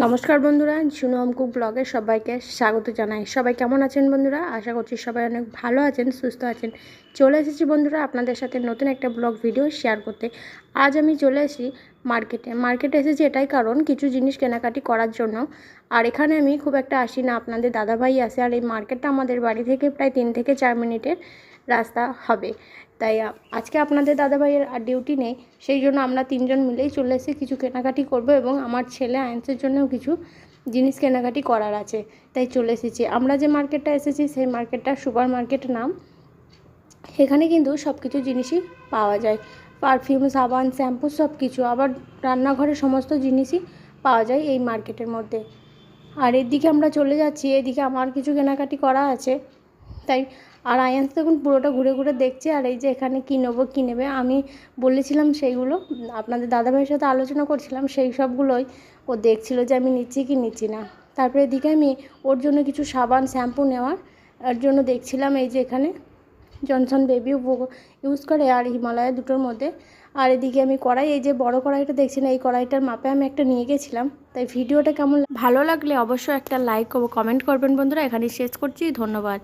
নমস্কার বন্ধুরা, ঝুনু কুক ব্লগে সবাইকে স্বাগত জানাই। সবাই কেমন আছেন বন্ধুরা? আশা করছি সবাই অনেক ভালো আছেন, সুস্থ আছেন। চলে এসেছি বন্ধুরা আপনাদের সাথে নতুন একটা ব্লগ ভিডিও শেয়ার করতে। আজ আমি চলে এসেছি মার্কেটে এসেছি এটাই কারণ কিছু জিনিস কেনাকাটি করার জন্য। আর এখানে আমি খুব একটা আসি না, আপনাদের দাদাভাই আসে। আর এই মার্কেটটা আমাদের বাড়ি থেকে প্রায় 3 থেকে 4 মিনিটের রাস্তা হবে। তাই আজকে আপনাদের দাদাভাইয়ের আর ডিউটি নেই, সেই জন্য আমরা 3 জন মিলেই চলে এসে কিছু কেনাকাটি করব এবং আমার ছেলে আয়েন্সের জন্যও কিছু জিনিস কেনাকাটি করার আছে, তাই চলে এসেছি। আমরা যে মার্কেটটা এসেছি সেই মার্কেটটা সুপার মার্কেট নাম। এখানে কিন্তু সব কিছু জিনিসই পাওয়া যায়, পারফিউম, সাবান, শ্যাম্পু সব কিছু, আবার রান্নাঘরের সমস্ত জিনিসই পাওয়া যায় এই মার্কেটের মধ্যে। আর এদিকে আমরা চলে যাচ্ছি, এদিকে আমার কিছু কেনাকাটি করা আছে তাই। আর আয়ান্স দেখুন পুরোটা ঘুরে ঘুরে দেখছে। আর এই যে এখানে কী নেবো কী নেবে আমি বলেছিলাম সেইগুলো আপনাদের দাদাভাইয়ের সাথে আলোচনা করছিলাম, সেই সবগুলোই ও দেখছিল যে আমি নিচ্ছি কি নিচ্ছি না। তারপরে এদিকে আমি ওর জন্য কিছু সাবান শ্যাম্পু নেওয়ার জন্য দেখছিলাম। এই যে এখানে জনসন বেবিও ইউজ করে আর হিমালয়া দুটোর মধ্যে। আর এদিকে আমি কড়াই, এই যে বড় কড়াইটা দেখছি না, এই কড়াইটার মাপে আমি একটা নিয়ে গেছিলাম। তাই ভিডিওটা কেমন ভালো লাগলে অবশ্যই একটা লাইক ও কমেন্ট করবেন বন্ধুরা। এখানেই শেষ করছি, ধন্যবাদ।